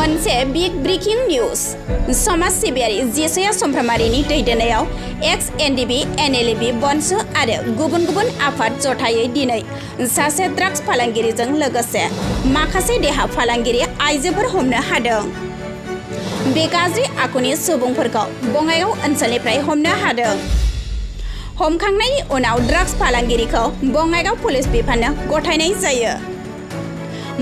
मोनसे big breaking news समाज सिबियारि जिसुया समफ्रामारिनि दैदेननायाव एक्स एनडीबी एनएलएबी बनसु आरो गुबुन गुबुन आफाद जथायै दिनै सासे ड्राग्स फालांगिरिजों लोगोसे माखासे देहा फालांगिरि आइजोफोर हमनो हादों। बे गाज्रि आखुनि सुबुंफोरखौ बङाइगाव ओनसोलनिफ्राय हमनो हादों। हमखांनायनि उनाव ड्राग्स फालांगिरिखौ बङाइगाव पुलिस बिफाननो गथायनाय जायो।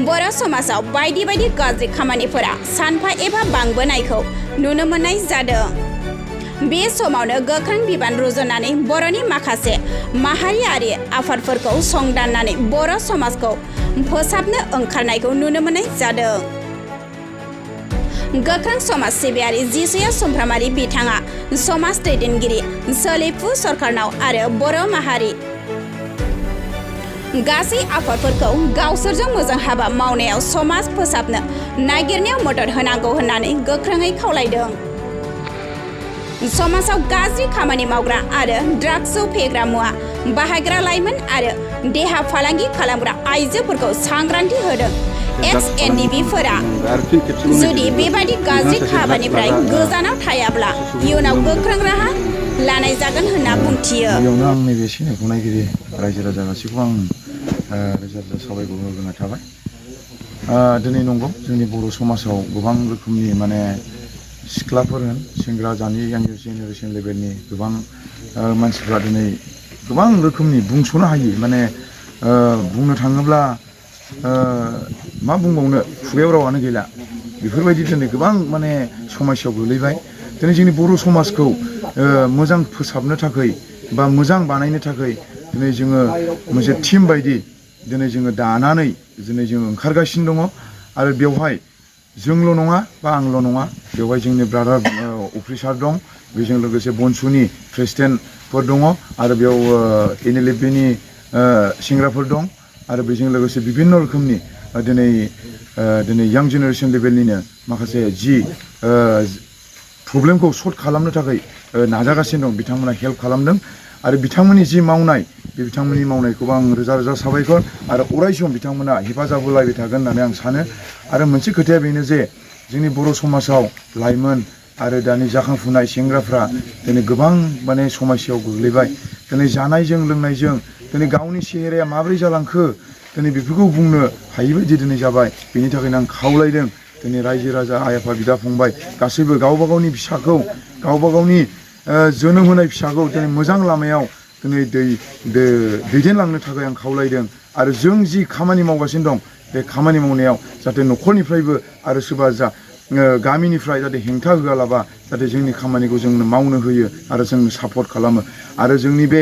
बर' समाजाव बायदि बायदि गाज्रि खामानिफोरा सानफा एबा बांबोनायखौ नुनो मोननाय जादों। बे समावनो गोख्रों बिबान रुजुनानै बर'नि माखासे माहारियारि आफादफोरखौ संदाननानै बर' समाजखौ फोसाबनो ओंखारनायखौ नुनो मोननाय जादों। गोख्रों समाज सिबियारि जिसुया समफ्रामारि बिथाङा समाज दैदेनगिरि सोलिफु सरकारनाव आरो बर' माहारि गासै आफादफोरखौ गावसोरजों मोजां हाबा मावनायाव समाज फोसाबनो नागिरनायाव मदद होनांगौ होननानै गोख्रोङै खावलायदों। समाजाव गाज्रि खामानि मावग्रा आरो ड्राग्स फेग्रा मुवा बाहायग्रा लाइमोन आरो देहा फालांगि खालामग्रा आइजोफोरखौ सांग्रांथि होदों। एक्स एनडीबीफोरा जुदि बेबादि गाज्रि खामानिफ्राय गोजानाव थायाब्ला इयुनाव गोख्रों राहा लानाय जागोन होनना बुंथियो। गिबियावनो आं नैबे सिनायखौ नायगिरि रायजो राजा गासैखौ आं रोजा रोजा साबायखर होग्रोनाय थाबाय। दिनै नंगौ जोंनि बर' समाजाव गोबां रोखोमनि माने सिख्लाफोर होन सेंग्रा जानि यां जेनेरेसन लेभेलनि गोबां मानसिफ्रा दिनै गोबां रोखोमनि बुंस'नो हायि माने बुंनो थाङोब्ला मा बुंबावनो खुगायाव रावानो गैला बेफोरबायदि दिनै गोबां माने समस्यायाव गोलैबाय। दिनै जोंनि बर' समाजखौ मोजां फोसाबनो थाखाय बा मोजां बानायनो थाखाय दिनै जोङो मोनसे टिम बायदि दिनै जोङो दानानै दिनै जोङो ओंखारगासिनो दङ। आरो बेवहाय जोंल' नङा बा आंल' नङा, बेवहाय जोंनि ब्रादार अफिसार दं, बेजों लोगोसे बनसुनि प्रेसिडेन्टफोर दङ आरो बेयाव एनएलएफबिनि सेंग्राफोर दं आरो बेजों लोगोसे बिभिन्न रोखोमनि दिनै यां जेनेरेसन लेभेलनिनो माखासे जि प्रब्लेमखौ सल्भ खालामनो थाखाय नाजागासिनो दं बिथांमोना हेल्प खालामदों। आरो बिथांमोननि जि मावनाय बे बिथांमोननि मावनायखौबो आं रोजा रोजा साबायखर आरो अरायसम बिथांमोना हेफाजाब होलायबाय थागोन होननानै आं सानो। आरो मोनसे खोथाया बेनो जे जोंनि बर' समाजाव लाइमोन आरो दानि जाखांफुनाय सेंग्राफ्रा दिनै गोबां माने समस्यायाव गोग्लैबाय। दिनै जानायजों लोंनायजों दिनै गावनि सेहेराया माबोरै जालांखो दिनै बेफोरखौ बुंनो हायिबायदि दिनै जाबाय। बेनि थाखायनो आं खावलायदों दिनै रायजो राजा आइ आफा बिदा फंबाय गासैबो गावबा गावनि फिसाखौ गावबा गावनि जोनोम होनाय फिसाखौ दिनै मोजां लामायाव दिनै दैदेनलांनो थाखाय आं खावलायदों। आरो जों जि खामानि मावगासिनो दं बे खामानि मावनायाव जाहाथे न'खरनिफ्रायबो आरो सोरबा गामिनिफ्राय जाहाथे हेंथा होआलाबा जाहाथे जोंनि खामानिखौ जोंनो मावनो होयो आरो जोंनो सापर्ट खालामो। आरो जोंनि बे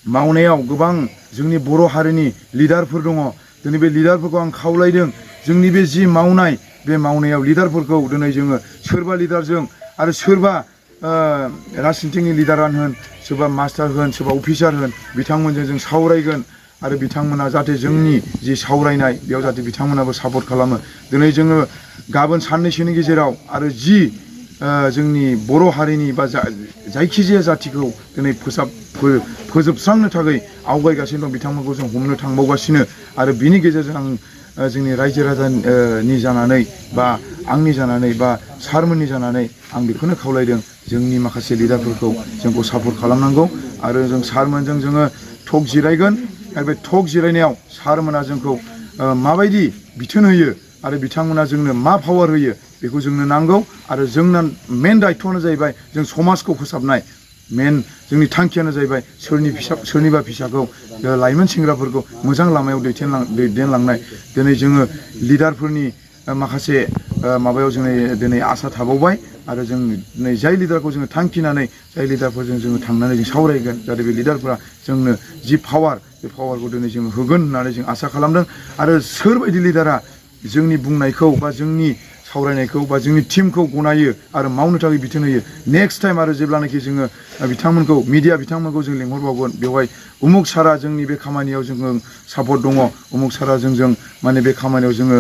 मावनायाव गोबां जोंनि बर' हारिनि लिडारफोर दङ। दिनै बे लिडारफोरखौ आं खावलायदों जोंनि बे जि मावनाय बे मावनायाव लिडारफोरखौ दिनै जोङो सोरबा लिडारजों आरो सोरबा राजनितिनि लिडारानो होन सोरबा मास्टार होन सोरबा अफिसार होन बिथांमोनजों जों सावरायगोन आरो बिथांमोना जाहाथे जोंनि जि सावरायनाय बेयाव जाहाथे बिथांमोनाबो सापर्ट खालामो। दिनै जोङो गाबोन साननैसोनि गेजेराव आरो जि जोंनि बर' हारिनि बा जायखिजाया जाथिखौ दिनै फोजोबस्रांनो थाखाय आवगायगासिनो दं बिथांमोनखौ जों हमनो थांबावगासिनो। आरो बिनि गेजेरजों आं जोंनि रायजो राजानि जानानै बा आंनि जानानै बा सारमोननि जानानै आं बेखौनो खावलायदों जोंनि माखासे लिडारफोरखौ जोंखौ सापर्ट खालामनांगौ। आरो जों सारमोनजों जोङो टक जिरायगोन आरो बे टक जिरायनायाव सारमोना जोंखौ माबायदि बिथोन होयो आरो बिथांमोना जोंनो मा पावार होयो बेखौ जोंनो नांगौ। आरो जोंना मेन दायथ'आनो जाहैबाय जों समाजखौ फोसाबनाय। मेन जोंनि थांखियानो जाहैबाय सोरनिबा फिसाखौ लाइमोन सेंग्राफोरखौ मोजां लामायाव दैदेनलांनाय। दिनै जोङो लिडारफोरनि माखासे माबायाव जोङो दिनै आसा थाबावबाय आरो जों दिनै जाय लिडारखौ जोङो थांखिनानै जाय लिडारफोरजों जोङो थांनानै जों सावरायगोन जाहाथे बे लिडारफोरा जोंनो जि पावार बे पावारखौ दिनै जोङो होगोन होननानै जों आसा खालामदों। आरो सोरबायदि लिडारा जोंनि बुंनायखौ बा जोंनि सावरायनायखौ बा जोंनि टिमखौ गनायो आरो मावनो थाखाय बिथोन होयो नेक्स्ट टाइम आरो जेब्लानाखि जोङो बिथांमोनखौ मिडिया बिथांमोनखौ जों लिंहरबावगोन बेवहाय उमुक सारा जोंनि बे खामानियाव जोङो सापर्ट दङ उमुक सारा जों माने बे खामानियाव जोङो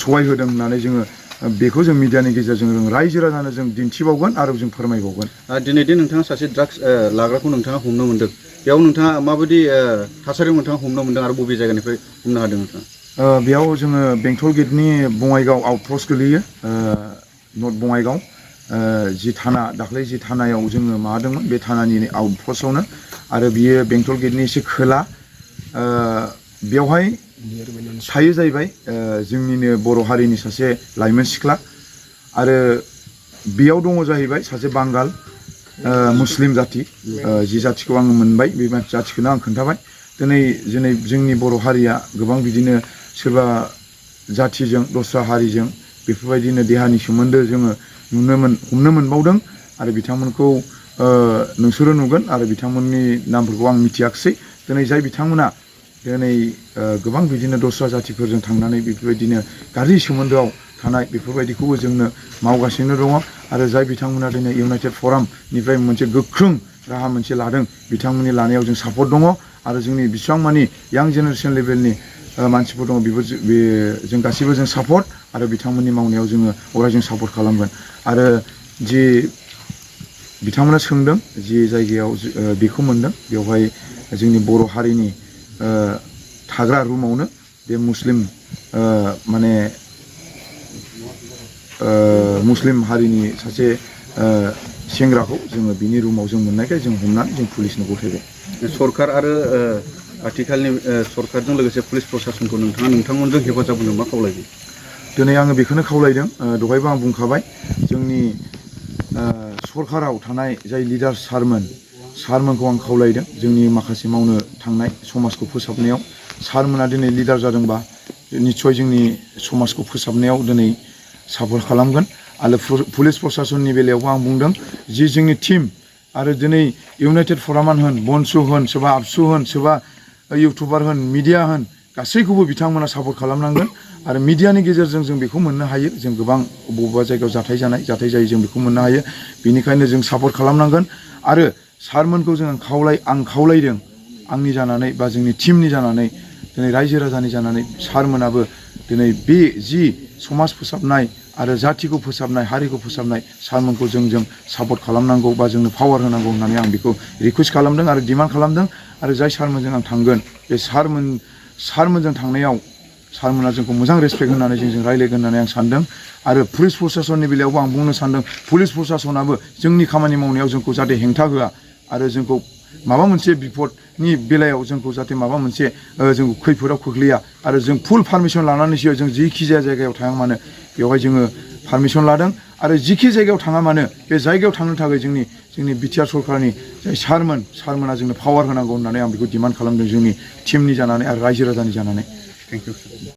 सहाय होदों होननानै जोङो बेखौ जों मिडियानि गेजेरजों जों रायजो राजानो जों दिन्थिबावगोन आरो जों फोरमायबावगोन। दिनै नोंथाङा सासे ड्राग्स लाग्राखौ नोंथाङा हमनो मोन्दों, बेयाव नोंथाङा माबायदि थासारियाव नोंथाङा हमनो मोन्दों आरो बबे जायगानिफ्राय हमनो हादों नोंथाङा? बेयाव जोङो बेंटल गेटनि बङाइगाव आउटपस्ट गोलैयो नर्थ बङाइगाव जि थाना दाख्लै जि थानायाव जोङो माबादोंमोन बे थानानि आउटपस्टआवनो आरो बियो बेंटल गेटनि एसे खोला बेवहाय थायो जाहैबाय जोंनिनो बर' हारिनि सासे लाइमोन सिख्ला आरो बेयाव दङ जाहैबाय सासे बांगाल मुस्लिम जाथि जि जाथिखौ आङो मोनबाय बे जाथिखौनो आं खोन्थाबाय दिनै जोंनि बर' हारिया गोबां बिदिनो सोरबा जाथिजों दस्रा हारिजों बेफोरबायदिनो देहानि सोमोन्दो जोङो हमनो मोनबावदों आरो बिथांमोनखौ नोंसोरो नुगोन आरो बिथांमोननि नामफोरखौ आं मिथियाखिसै दिनै जाय बिथांमोना दिनै गोबां बिदिनो दस्रा जाथिफोरजों थांनानै बेफोरबायदिनो गाज्रि सोमोन्दोआव थानाय बेफोरबायदिखौबो जोंनो मावगासिनो दङ आरो जाय बिथांमोना दिनै इउनाइटेड फरामनिफ्राय मोनसे गोख्रों राहा मोनसे लादों बिथांमोननि लानायाव जों सापर्ट दङ आरो जोंनि बेसेबां मानि यां जेनेरेसन लेभेलनि मानसिफोर दङ जों गासैबो जों सापर्ट आरो बिथांमोननि मावनायाव जोङो अरायजों सापर्ट खालामगोन आरो जि बिथांमोना सोंदों जि जायगायाव बेखौ मोनदों बेवहाय जोंनि बर' हारिनि थाग्रा रुमावनो बे मुस्लिम माने मुस्लिम हारिनि सासे सेंग्राखौ जोङो बिनि रुमाव जों मोननायखाय जों हमनानै जों पुलिसनो गथायबाय सरकार आरो आथिखालनि सरकारजों लोगोसे पुलिस प्रसासनखौ नोंथांमोनजों हेफाजाब होनो मा खावलायो दिनै आङो बेखौनो खावलायदों दहायबो आं बुंखाबाय जोंनि सरकाराव थानाय जाय लिडार सारमोनखौ आं खावलायदों जोंनि माखासे मावनो थांनाय समाजखौ फोसाबनायाव सारमोना दिनै लिडार जादोंबा निस्सय जोंनि समाजखौ फोसाबनायाव दिनै सापर्ट खालामगोन आरो पुलिस प्रसासननि बेलायावबो आं बुंदों जि जोंनि टिम आरो दिनै इउनाइटेड फरामान होन बनसु होन सोरबा आबसु होन सोरबा इउटुबार होन मिडिया होन गासैखौबो बिथांमोना सापर्ट खालामनांगोन आरो मिडियानि गेजेरजों जों बेखौ मोननो हायो जों गोबां बबेबा जायगायाव जाथाय जायो जों बेखौ मोननो हायो बेनिखायनो जों सापर्ट खालामनांगोन आरो सारमोनखौ आं खावलायदों आंनि जानानै बा जोंनि टिमनि जानानै दिनै रायजो राजानि जानानै सारमोनाबो दिनै बे जि समाज फोसाबनाय आरो जाथिखौ फोसाबनाय हारिखौ फोसाबनाय सारमोनखौ जों सापर्ट खालामनांगौ बा जोंनो पावार होनांगौ होननानै आं बेखौ रिकुवेस्ट खालामदों आरो डिमान्ड खालामदों आरो जाय सारमोनजों आं थांगोन बे सारमोनजों थांनायाव सारमोना जोंखौ मोजां रेसपेक्ट होनानै जों रायज्लायगोन होननानै आं सानदों आरो पुलिस प्रसासननि बेलायावबो आं बुंनो सानदों पुलिस प्रसासनाबो जोंनि खामानि मावनायाव जोंखौ जाहाथे हेंथा होआ आरो जोंखौ माबा मोनसे बिपदनि बेलायाव जोंखौ जाहाथे माबा मोनसे जोंखौ खैफोदाव खोख्लैया आरो जों फुल पारमिसन लानानैसो जों जिखि जाया जायगायाव थाङा मानो बेवहाय जोङो पारमिसन लादों आरो जिखि जायगायाव थाङा मानो बे जायगायाव थांनो थाखाय जोंनि बिटिआर सरकारनि जाय सारमोना जोंनो पावार होनांगौ होननानै आं बेखौ डिमान्ड खालामदों जोंनि टिमनि जानानै आरो रायजो राजानि जानानै थेंक इउ